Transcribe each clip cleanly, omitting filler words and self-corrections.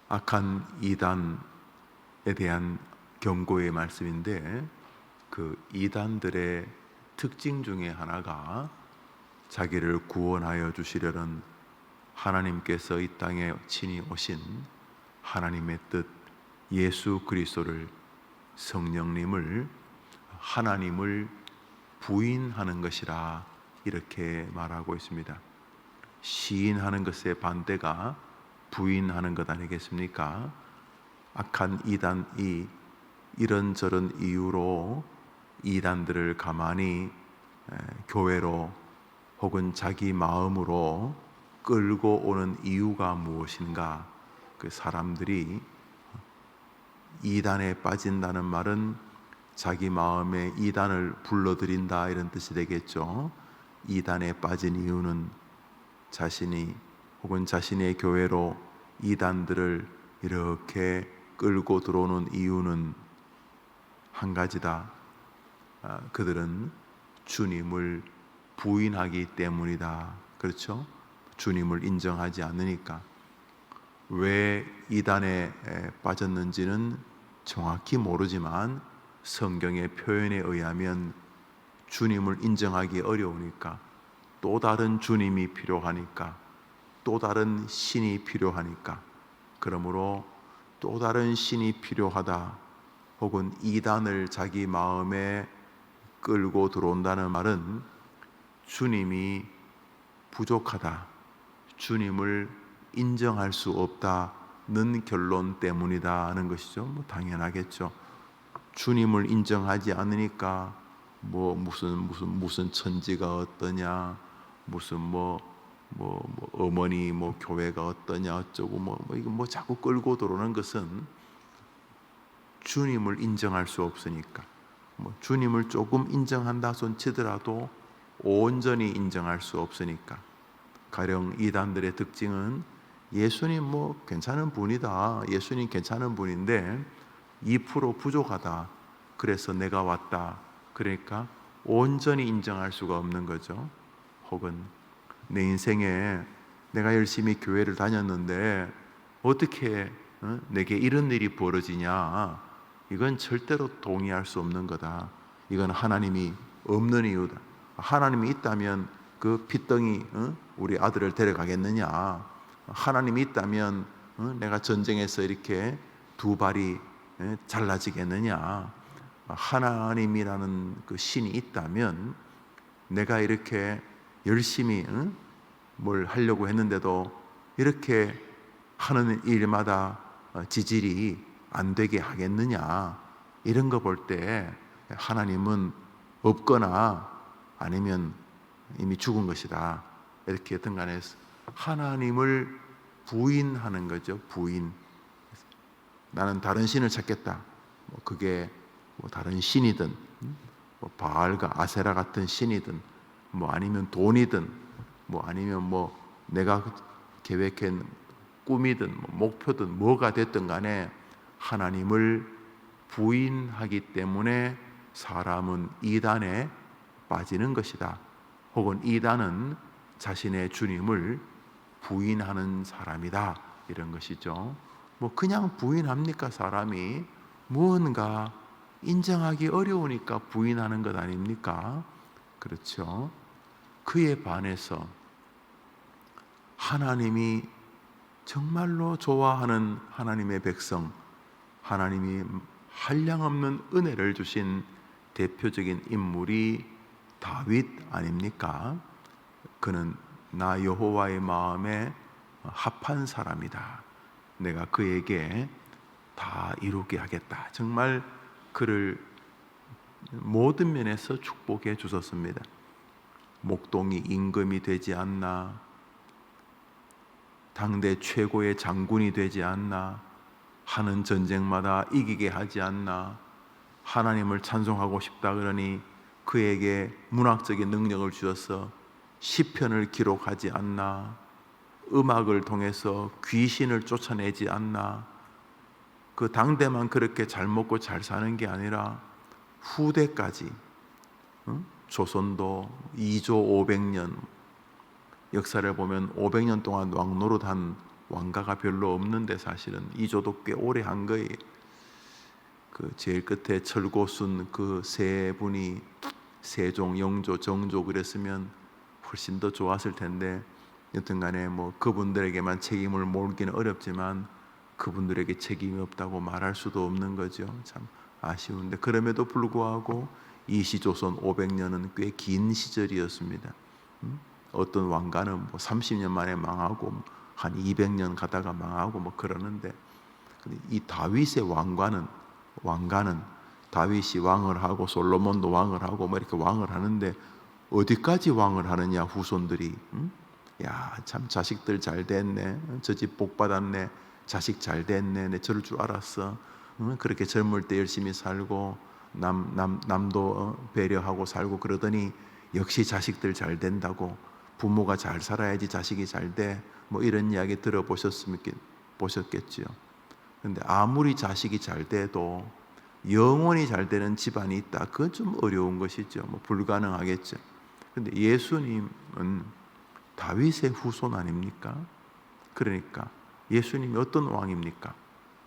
악한 이단에 대한 경고의 말씀인데, 그 이단들의 특징 중에 하나가 자기를 구원하여 주시려는 하나님께서 이 땅에 친히 오신 하나님의 뜻, 예수 그리스도를, 성령님을, 하나님을 부인하는 것이라 이렇게 말하고 있습니다. 시인하는 것의 반대가 부인하는 것 아니겠습니까? 악한 이단이 이런저런 이유로 이단들을 가만히 교회로 혹은 자기 마음으로 끌고 오는 이유가 무엇인가? 그 사람들이 이단에 빠진다는 말은 자기 마음에 이단을 불러들인다 이런 뜻이 되겠죠. 이단에 빠진 이유는 자신이 혹은 자신의 교회로 이단들을 이렇게 끌고 들어오는 이유는 한 가지다. 그들은 주님을 부인하기 때문이다. 그렇죠? 주님을 인정하지 않으니까. 왜 이단에 빠졌는지는 정확히 모르지만 성경의 표현에 의하면 주님을 인정하기 어려우니까, 또 다른 주님이 필요하니까, 또 다른 신이 필요하니까, 그러므로 또 다른 신이 필요하다 혹은 이단을 자기 마음에 끌고 들어온다는 말은 주님이 부족하다, 주님을 인정할 수 없다는 결론 때문이다 하는 것이죠. 당연하겠죠. 주님을 인정하지 않으니까 무슨 천지가 어떠냐, 무슨 어머니 교회가 어떠냐 어쩌고 이거 자꾸 끌고 들어오는 것은 주님을 인정할 수 없으니까. 주님을 조금 인정한다 손 치더라도 온전히 인정할 수 없으니까. 가령 이단들의 특징은 예수님 괜찮은 분이다, 예수님 괜찮은 분인데 2% 부족하다, 그래서 내가 왔다, 그러니까 온전히 인정할 수가 없는 거죠. 혹은 내 인생에 내가 열심히 교회를 다녔는데 어떻게 내게 이런 일이 벌어지냐, 이건 절대로 동의할 수 없는 거다. 이건 하나님이 없는 이유다. 하나님이 있다면 그 핏덩이 우리 아들을 데려가겠느냐, 하나님이 있다면 내가 전쟁에서 이렇게 두 발이 잘라지겠느냐, 하나님이라는 그 신이 있다면 내가 이렇게 열심히 뭘 하려고 했는데도 이렇게 하는 일마다 지질이 안 되게 하겠느냐, 이런 거 볼 때 하나님은 없거나 아니면 이미 죽은 것이다, 이렇게 등간해서 하나님을 부인하는 거죠. 부인. 나는 다른 신을 찾겠다. 그게 다른 신이든 바알과 아세라 같은 신이든 아니면 돈이든 아니면 내가 계획한 꿈이든 목표든 뭐가 됐든 간에 하나님을 부인하기 때문에 사람은 이단에 빠지는 것이다. 혹은 이단은 자신의 주님을 부인하는 사람이다, 이런 것이죠. 그냥 부인합니까? 사람이 무언가 인정하기 어려우니까 부인하는 것 아닙니까? 그렇죠. 그에 반해서 하나님이 정말로 좋아하는 하나님의 백성, 하나님이 한량없는 은혜를 주신 대표적인 인물이 다윗 아닙니까? 그는 나 여호와의 마음에 합한 사람이다, 내가 그에게 다 이루게 하겠다. 정말 그를 모든 면에서 축복해 주셨습니다. 목동이 임금이 되지 않나, 당대 최고의 장군이 되지 않나, 하는 전쟁마다 이기게 하지 않나, 하나님을 찬송하고 싶다 그러니 그에게 문학적인 능력을 주셔서 시편을 기록하지 않나, 음악을 통해서 귀신을 쫓아내지 않나. 그 당대만 그렇게 잘 먹고 잘 사는 게 아니라 후대까지, 조선도 2조 500년 역사를 보면 500년 동안 왕노릇한 왕가가 별로 없는데 사실은 이조도 꽤 오래 한 거예요. 그 제일 끝에 철고순 그 세 분이 세종, 영조, 정조 그랬으면 훨씬 더 좋았을 텐데, 여튼간에 뭐 그분들에게만 책임을 몰기는 어렵지만 그분들에게 책임이 없다고 말할 수도 없는 거죠. 참 아쉬운데, 그럼에도 불구하고 이시조선 500년은 꽤 긴 시절이었습니다. 어떤 왕가는 뭐 30년 만에 망하고 한 200년 가다가 망하고 뭐 그러는데, 이 다윗의 왕가는 다윗이 왕을 하고 솔로몬도 왕을 하고 뭐 이렇게 왕을 하는데, 어디까지 왕을 하느냐 후손들이. 야, 참 자식들 잘 됐네, 저 집 복 받았네, 자식 잘 됐네, 내 저럴 줄 알았어. 그렇게 젊을 때 열심히 살고 남도 배려하고 살고 그러더니 역시 자식들 잘 된다고, 부모가 잘 살아야지 자식이 잘 돼, 뭐 이런 이야기 보셨겠지요. 근데 아무리 자식이 잘 돼도 영원히 잘 되는 집안이 있다, 그건 좀 어려운 것이죠. 뭐 불가능하겠죠. 근데 예수님은 다윗의 후손 아닙니까? 그러니까 예수님이 어떤 왕입니까?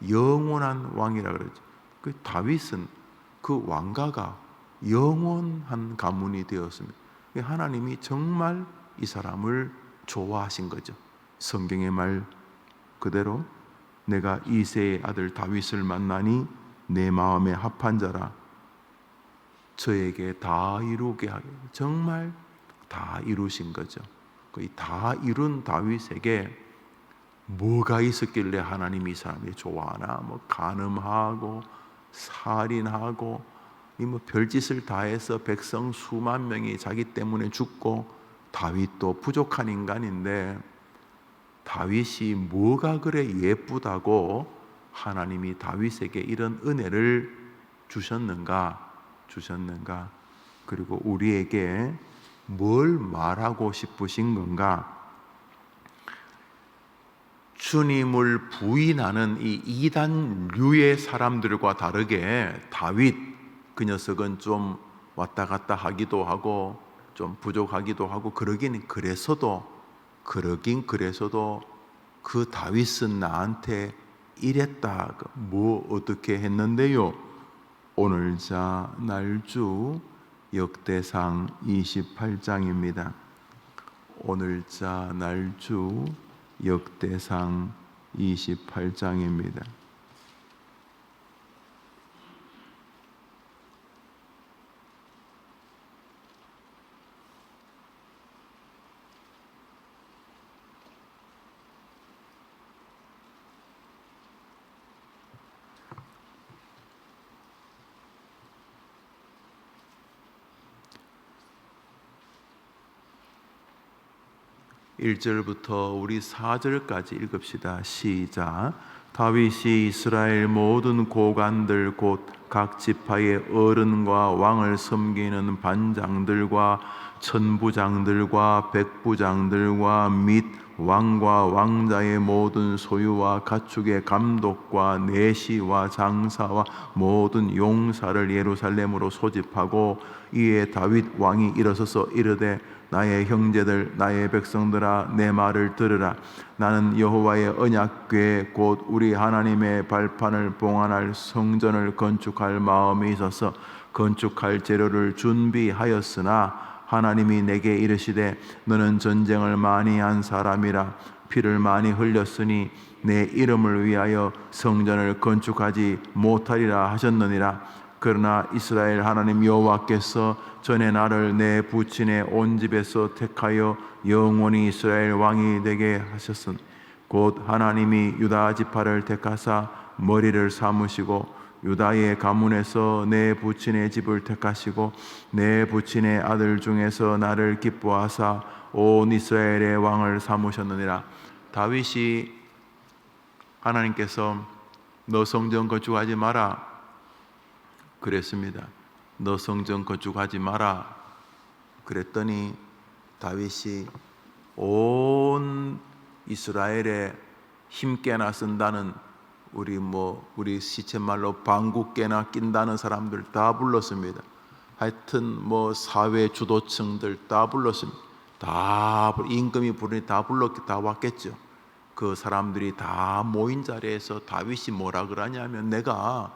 영원한 왕이라 그러죠. 그 다윗은 그 왕가가 영원한 가문이 되었습니다. 하나님이 정말 이 사람을 좋아하신 거죠. 성경의 말 그대로 내가 이새의 아들 다윗을 만나니 내 마음에 합한 자라, 저에게 다 이루게 하게, 정말 다 이루신 거죠. 그 다 이룬 다윗에게 뭐가 있었길래 하나님이 이 사람이 좋아하나? 뭐 간음하고 살인하고 이 뭐 별짓을 다 해서 백성 수만 명이 자기 때문에 죽고, 다윗도 부족한 인간인데 다윗이 뭐가 그래 예쁘다고 하나님이 다윗에게 이런 은혜를 주셨는가? 그리고 우리에게 뭘 말하고 싶으신 건가? 주님을 부인하는 이 이단류의 사람들과 다르게 다윗, 그 녀석은 좀 왔다 갔다 하기도 하고 좀 부족하기도 하고 그러긴 그래서도 그 다윗은 나한테 이랬다, 뭐 어떻게 했는데요? 오늘자 날주 역대상 28장입니다. 오늘자 날주 역대상 28장입니다. (1절부터) 우리 4절까지 읽읍시다. 시작. 다윗이 이스라엘 모든 고관들 곧 각 지파의 어른과 왕을 섬기는 반장들과 천부장들과 백부장들과 및 왕과 왕자의 모든 소유와 가축의 감독과 내시와 장사와 모든 용사를 예루살렘으로 소집하고, 이에 다윗 왕이 일어서서 이르되 나의 형제들 나의 백성들아 내 말을 들으라. 나는 여호와의 언약궤 곧 우리 하나님의 발판을 봉안할 성전을 건축할 마음이 있어서 건축할 재료를 준비하였으나, 하나님이 내게 이르시되 너는 전쟁을 많이 한 사람이라 피를 많이 흘렸으니 내 이름을 위하여 성전을 건축하지 못하리라 하셨느니라. 그러나 이스라엘 하나님 여호와께서 전에 나를 내 부친의 온 집에서 택하여 영원히 이스라엘 왕이 되게 하셨음. 곧 하나님이 유다 지파를 택하사 머리를 삼으시고 유다의 가문에서 내 부친의 집을 택하시고 내 부친의 아들 중에서 나를 기뻐하사 온 이스라엘의 왕을 삼으셨느니라. 다윗이 하나님께서 너 성전 건축하지 마라 그랬습니다. 너 성전 건축하지 마라 그랬더니 다윗이 온 이스라엘에 힘께나 쓴다는, 우리 시쳇말로 방귀깨나 낀다는 사람들 다 불렀습니다. 하여튼 뭐 사회 주도층들 다 불렀습니다. 다 임금이 부르니 다 왔겠죠. 그 사람들이 다 모인 자리에서 다윗이 뭐라 그러냐면 내가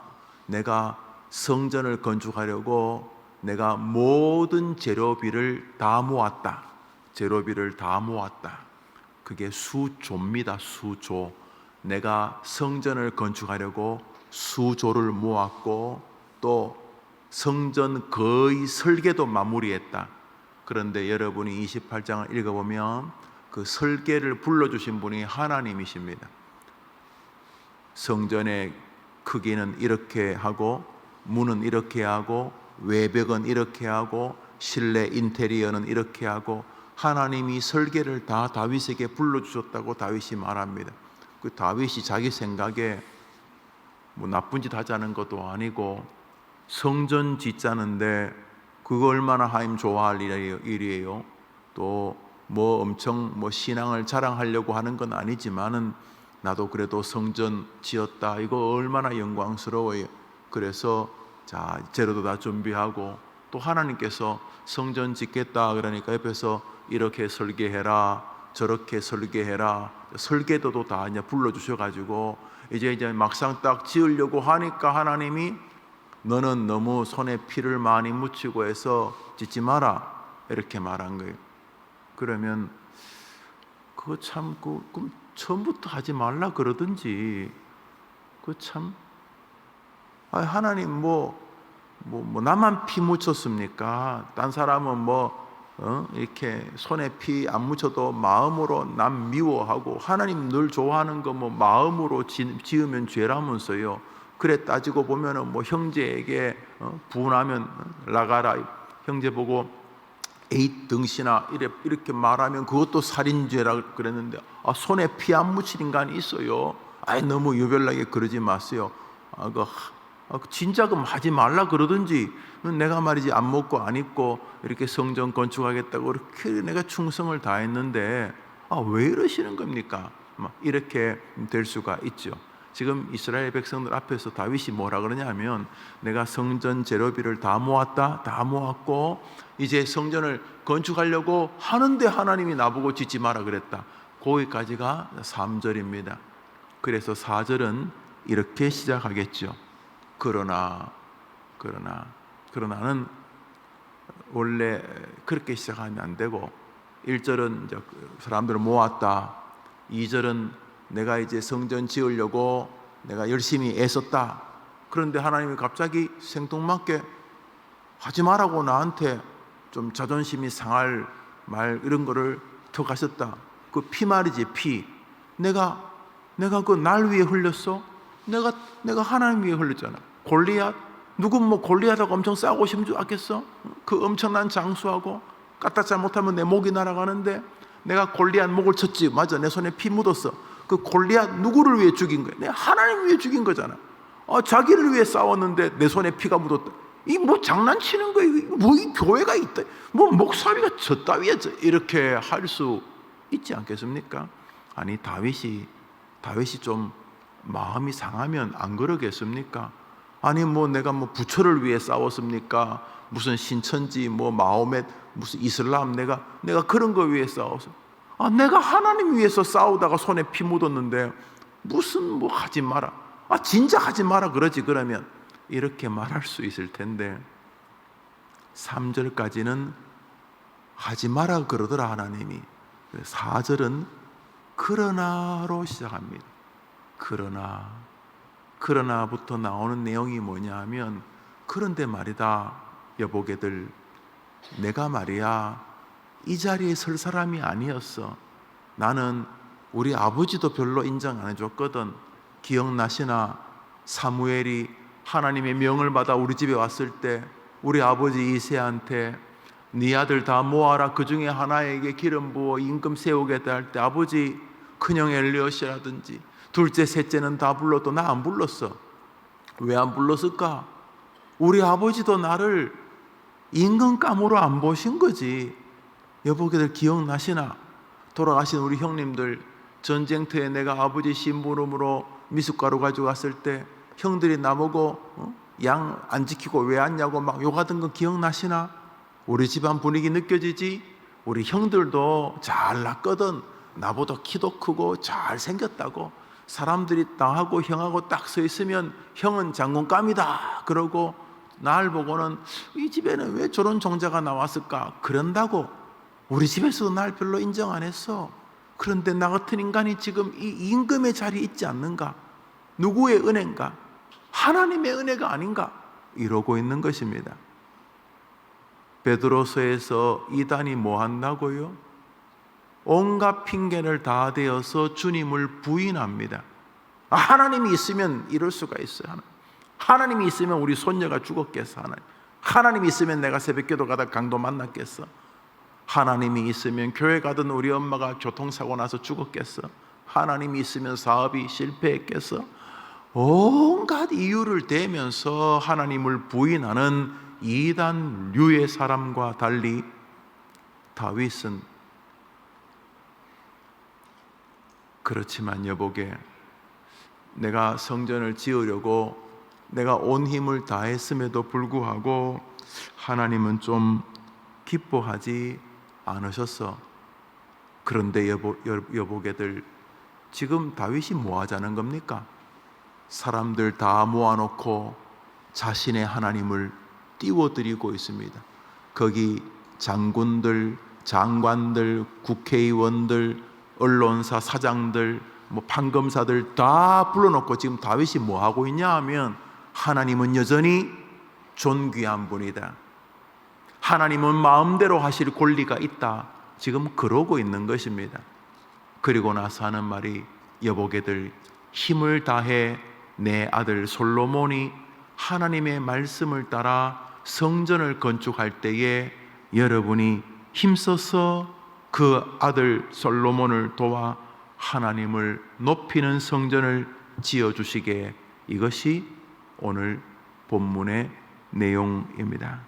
성전을 건축하려고 내가 모든 재료비를 다 모았다. 재료비를 다 모았다. 그게 수조입니다. 수조. 내가 성전을 건축하려고 수조를 모았고 또 성전 거의 설계도 마무리했다. 그런데 여러분이 28장을 읽어보면 그 설계를 불러주신 분이 하나님이십니다. 성전의 크기는 이렇게 하고 문은 이렇게 하고 외벽은 이렇게 하고 실내 인테리어는 이렇게 하고 하나님이 설계를 다 다윗에게 불러주셨다고 다윗이 말합니다. 그 다윗이 자기 생각에 뭐 나쁜 짓 하자는 것도 아니고 성전 짓자는데 그거 얼마나 하나님 좋아할 일이에요. 또 뭐 엄청 뭐 신앙을 자랑하려고 하는 건 아니지만은 나도 그래도 성전 지었다. 이거 얼마나 영광스러워요. 그래서 자 재료도 다 준비하고 또 하나님께서 성전 짓겠다 그러니까 옆에서 이렇게 설계해라 저렇게 설계해라 설계도도 다 이제 불러주셔가지고 이제 막상 딱 지으려고 하니까 하나님이 너는 너무 손에 피를 많이 묻히고 해서 짓지 마라 이렇게 말한 거예요. 그러면 그거 참 그럼 처음부터 하지 말라 그러든지 그 참 하나님 뭐 나만 피 묻혔습니까? 딴 사람은 이렇게 손에 피 안 묻혀도 마음으로 남 미워하고 하나님 늘 좋아하는 거 뭐 마음으로 지으면 죄라면서요. 그래 따지고 보면은 뭐 형제에게 분하면 나가라 형제 보고 에잇 등신아 이렇게 말하면 그것도 살인죄라 그랬는데 손에 피 안 묻힌 인간이 있어요. 너무 유별나게 그러지 마세요. 진짜금 하지 말라 그러든지 내가 말이지 안 먹고 안 입고 이렇게 성전 건축하겠다고 그렇게 내가 충성을 다했는데 왜 이러시는 겁니까? 이렇게 될 수가 있죠. 지금 이스라엘 백성들 앞에서 다윗이 뭐라 그러냐면 내가 성전 재료비를 다 모았다. 다 모았고 이제 성전을 건축하려고 하는데 하나님이 나보고 짓지 마라 그랬다. 거기까지가 3절입니다. 그래서 4절은 이렇게 시작하겠죠. 그러나는 원래 그렇게 시작하면 안 되고 1절은 이제 사람들을 모았다. 2절은 내가 이제 성전 지으려고 내가 열심히 애썼다. 그런데 하나님이 갑자기 생뚱맞게 하지 말라고 나한테 좀 자존심이 상할 말 이런 거를 더 가셨다. 그 피 말이지 피. 내가 그 날 위해 흘렸어? 내가 하나님 위해 흘렸잖아. 골리앗 누군 뭐 골리앗하고 엄청 싸우고 싶은 줄 알겠어? 그 엄청난 장수하고 까딱 잘못하면 내 목이 날아가는데 내가 골리앗 목을 쳤지. 맞아, 내 손에 피 묻었어. 그 골리앗 누구를 위해 죽인 거야? 내가 하나님 위해 죽인 거잖아. 자기를 위해 싸웠는데 내 손에 피가 묻었다. 이 뭐 장난치는 거예요? 뭐 이 교회가 있다. 뭐 목사비가 저 따위야 이렇게 할 수 있지 않겠습니까? 아니 다윗이 좀 마음이 상하면 안 그러겠습니까? 아니 뭐 내가 뭐 부처를 위해 싸웠습니까? 무슨 신천지 뭐 마호멧 무슨 이슬람 내가 그런 거 위해 싸웠어. 내가 하나님 위해서 싸우다가 손에 피 묻었는데 무슨 뭐 하지 마라. 진짜 하지 마라 그러지. 그러면 이렇게 말할 수 있을 텐데 3절까지는 하지 마라 그러더라 하나님이. 4절은 그러나로 시작합니다. 그러나부터 나오는 내용이 뭐냐 하면 그런데 말이다 여보게들 내가 말이야 이 자리에 설 사람이 아니었어. 나는 우리 아버지도 별로 인정 안 해줬거든. 기억나시나? 사무엘이 하나님의 명을 받아 우리 집에 왔을 때 우리 아버지 이새한테 네 아들 다 모아라 그 중에 하나에게 기름 부어 임금 세우겠다 할 때 아버지 큰형 엘리엇이라든지 둘째 셋째는 다 불러도 나 안 불렀어. 왜 안 불렀을까? 우리 아버지도 나를 임금감으로 안 보신 거지. 여보게들 기억나시나? 돌아가신 우리 형님들 전쟁터에 내가 아버지 심부름으로 미숫가루 가지고 갔을 때 형들이 나보고 양 안 지키고 왜 왔냐고 막 욕하던 거 기억나시나? 우리 집안 분위기 느껴지지? 우리 형들도 잘 났거든. 나보다 키도 크고 잘생겼다고 사람들이 나하고 형하고 딱 서 있으면 형은 장군감이다 그러고 날 보고는 이 집에는 왜 저런 종자가 나왔을까 그런다고 우리 집에서도 날 별로 인정 안 했어. 그런데 나 같은 인간이 지금 이 임금의 자리에 있지 않는가? 누구의 은혜인가? 하나님의 은혜가 아닌가? 이러고 있는 것입니다. 베드로서에서 이단이 뭐 한다고요? 온갖 핑계를 다 대어서 주님을 부인합니다. 하나님이 있으면 이럴 수가 있어요. 하나님이 있으면 우리 손녀가 죽었겠어. 하나님이 있으면 내가 새벽기도 가다 강도 만났겠어. 하나님이 있으면 교회 가던 우리 엄마가 교통사고 나서 죽었겠어. 하나님이 있으면 사업이 실패했겠어. 온갖 이유를 대면서 하나님을 부인하는 이단류의 사람과 달리 다윗은 그렇지만 여보게 내가 성전을 지으려고 내가 온 힘을 다했음에도 불구하고 하나님은 좀 기뻐하지 않으셨어. 그런데 여보게들 지금 다윗이 뭐 하자는 겁니까? 사람들 다 모아놓고 자신의 하나님을 띄워드리고 있습니다. 거기 장군들, 장관들, 국회의원들, 언론사 사장들, 판검사들 다 불러놓고 지금 다윗이 뭐 하고 있냐 하면 하나님은 여전히 존귀한 분이다. 하나님은 마음대로 하실 권리가 있다. 지금 그러고 있는 것입니다. 그리고 나서 하는 말이 여보게들 힘을 다해 내 아들 솔로몬이 하나님의 말씀을 따라 성전을 건축할 때에 여러분이 힘써서 그 아들 솔로몬을 도와 하나님을 높이는 성전을 지어주시게. 이것이 오늘 본문의 내용입니다.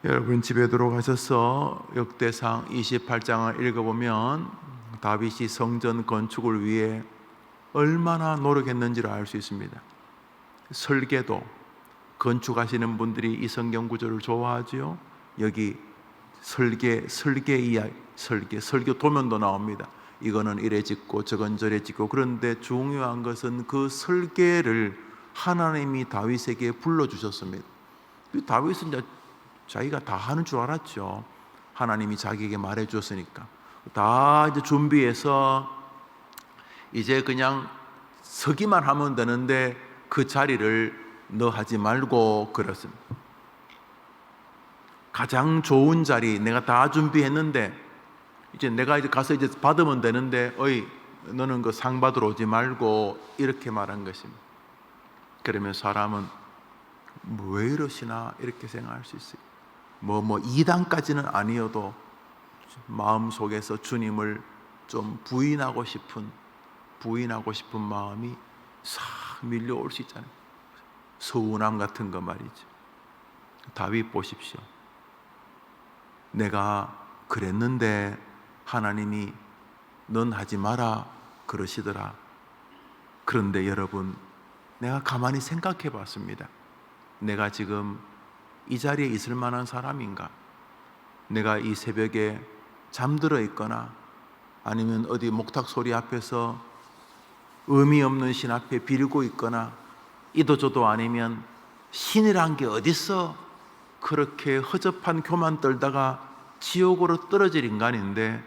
여러분 집에 들어가셔서 역대상 28장을 읽어보면 다윗이 성전 건축을 위해 얼마나 노력했는지를 알 수 있습니다. 설계도, 건축하시는 분들이 이 성경 구조를 좋아하지요. 여기 설계 도면도 나옵니다. 이거는 이래 짓고 저건 저래 짓고. 그런데 중요한 것은 그 설계를 하나님이 다윗에게 불러주셨습니다. 다윗은 이제 자기가 다 하는 줄 알았죠. 하나님이 자기에게 말해 주었으니까 다 이제 준비해서 이제 그냥 서기만 하면 되는데 그 자리를 너 하지 말고 그랬습니다. 가장 좋은 자리 내가 다 준비했는데 이제 내가 이제 가서 이제 받으면 되는데 어이 너는 그 상 받으러 오지 말고 이렇게 말한 것입니다. 그러면 사람은 왜 이러시나 이렇게 생각할 수 있어요. 뭐 2단까지는 아니어도 마음속에서 주님을 좀 부인하고 싶은 마음이 싹 밀려올 수 있잖아요. 서운함 같은 거 말이죠. 다윗 보십시오. 내가 그랬는데 하나님이 넌 하지 마라 그러시더라. 그런데 여러분 내가 가만히 생각해 봤습니다. 내가 지금 이 자리에 있을 만한 사람인가? 내가 이 새벽에 잠들어 있거나 아니면 어디 목탁 소리 앞에서 의미 없는 신 앞에 빌고 있거나 이도저도 아니면 신이란 게 어딨어? 그렇게 허접한 교만 떨다가 지옥으로 떨어질 인간인데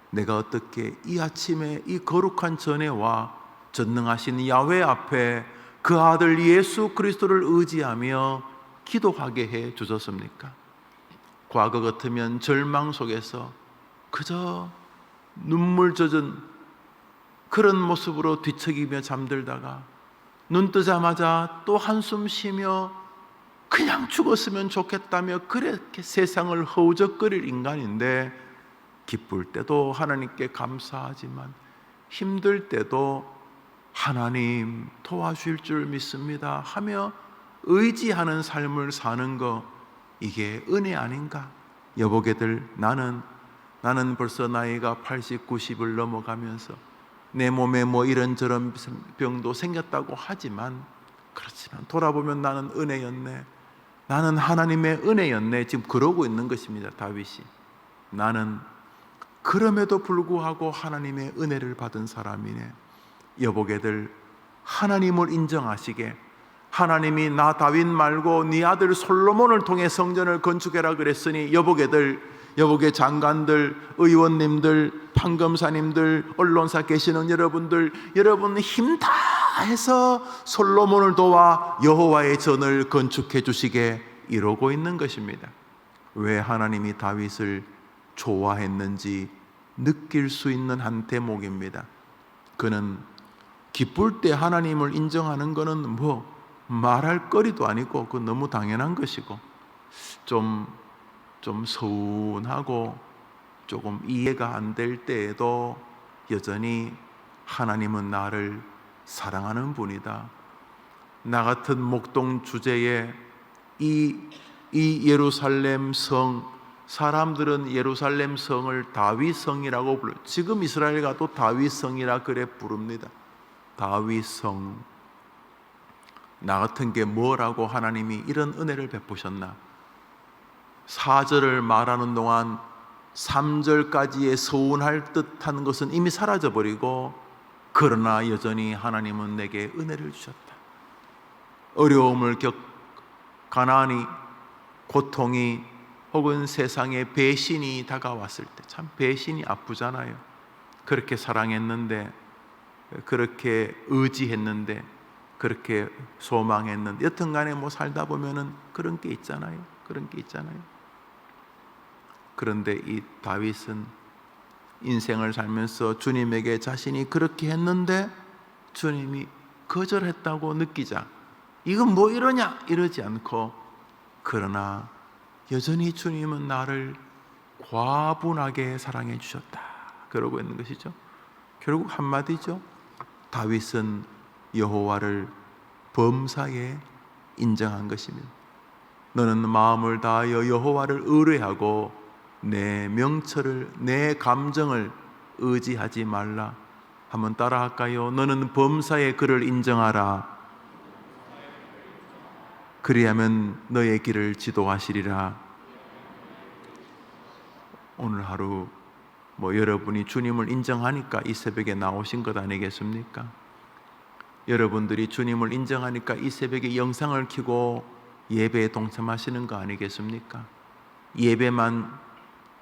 내가 어떻게 이 아침에 이 거룩한 전에와 전능하신 야훼 앞에 그 아들 예수 그리스도를 의지하며 기도하게 해 주셨습니까? 과거 같으면 절망 속에서 그저 눈물 젖은 그런 모습으로 뒤척이며 잠들다가 눈 뜨자마자 또 한숨 쉬며 그냥 죽었으면 좋겠다며 그렇게 세상을 허우적거릴 인간인데 기쁠 때도 하나님께 감사하지만 힘들 때도 하나님 도와줄 줄 믿습니다 하며 의지하는 삶을 사는 거 이게 은혜 아닌가? 여보게들 나는 벌써 나이가 80, 90을 넘어가면서 내 몸에 뭐 이런저런 병도 생겼다고 하지만 그렇지만 돌아보면 나는 은혜였네. 나는 하나님의 은혜였네. 지금 그러고 있는 것입니다. 다윗이. 나는 그럼에도 불구하고 하나님의 은혜를 받은 사람이네. 여보게들, 하나님을 인정하시게, 하나님이 나 다윗 말고 네 아들 솔로몬을 통해 성전을 건축해라 그랬으니 여보게들, 여보게 장관들, 의원님들, 판검사님들, 언론사 계시는 여러분들, 여러분 힘 다해서 솔로몬을 도와 여호와의 전을 건축해 주시게 이루고 있는 것입니다. 왜 하나님이 다윗을 좋아했는지 느낄 수 있는 한 대목입니다. 그는 기쁠 때 하나님을 인정하는 것은 뭐 말할 거리도 아니고 그 너무 당연한 것이고, 좀 서운하고 조금 이해가 안 될 때에도 여전히 하나님은 나를 사랑하는 분이다. 나 같은 목동 주제에 이 예루살렘 성, 사람들은 예루살렘 성을 다윗성이라고 불러요. 지금 이스라엘 가도 다윗성이라 그래 부릅니다. 다윗성. 나 같은 게 뭐라고 하나님이 이런 은혜를 베푸셨나? 4절을 말하는 동안 3절까지의 서운할 듯한 것은 이미 사라져버리고, 그러나 여전히 하나님은 내게 은혜를 주셨다. 어려움을 가난이, 고통이, 혹은 세상에 배신이 다가왔을 때 참 배신이 아프잖아요. 그렇게 사랑했는데, 그렇게 의지했는데, 그렇게 소망했는데, 여튼간에 뭐 살다 보면은 그런 게 있잖아요. 그런 게 있잖아요. 그런데 이 다윗은 인생을 살면서 주님에게 자신이 그렇게 했는데 주님이 거절했다고 느끼자 이건 뭐 이러냐 이러지 않고, 그러나 여전히 주님은 나를 과분하게 사랑해 주셨다 그러고 있는 것이죠. 결국 한마디죠. 다윗은 여호와를 범사에 인정한 것입니다. 너는 마음을 다하여 여호와를 의뢰하고 내 명철을, 내 감정을 의지하지 말라. 한번 따라 할까요? 너는 범사에 그를 인정하라. 그리하면 너의 길을 지도하시리라. 오늘 하루 여러분이 주님을 인정하니까 이 새벽에 나오신 것 아니겠습니까? 여러분들이 주님을 인정하니까 이 새벽에 영상을 켜고 예배에 동참하시는 거 아니겠습니까?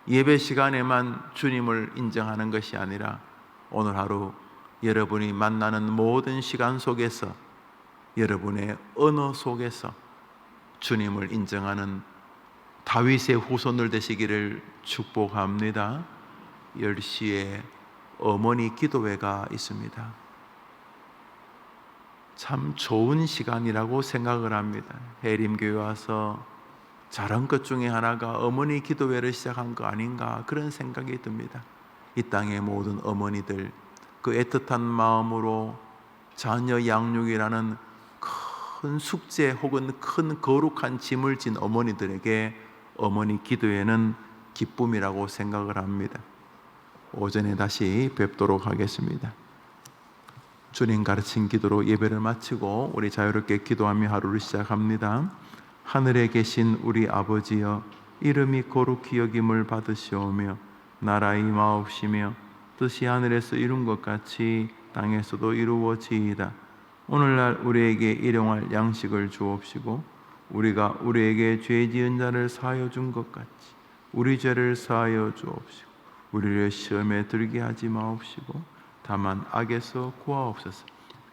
예배 시간에만 주님을 인정하는 것이 아니라 오늘 하루 여러분이 만나는 모든 시간 속에서, 여러분의 언어 속에서 주님을 인정하는 다윗의 후손들 되시기를 축복합니다. 10시에 어머니 기도회가 있습니다. 참 좋은 시간이라고 생각을 합니다. 해림교회 와서 잘한 것 중에 하나가 어머니 기도회를 시작한 거 아닌가 그런 생각이 듭니다. 이 땅의 모든 어머니들, 그 애틋한 마음으로 자녀 양육이라는 큰 숙제 혹은 큰 거룩한 짐을 진 어머니들에게 어머니 기도회는 기쁨이라고 생각을 합니다. 오전에 다시 뵙도록 하겠습니다. 주님 가르친 기도로 예배를 마치고 우리 자유롭게 기도하며 하루를 시작합니다. 하늘에 계신 우리 아버지여, 이름이 거룩히 여김을 받으시오며 나라의 임하옵시며 뜻이 하늘에서 이룬 것 같이 땅에서도 이루어지이다. 오늘날 우리에게 일용할 양식을 주옵시고 우리가 우리에게 죄 지은 자를 사하여 준 것 같이 우리 죄를 사하여 주옵시고 우리를 시험에 들게 하지 마옵시고 다만 악에서 구하옵소서.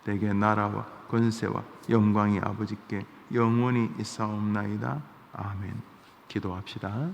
내게 나라와 권세와 영광이 아버지께 영원히 있사옵나이다. 아멘. 기도합시다.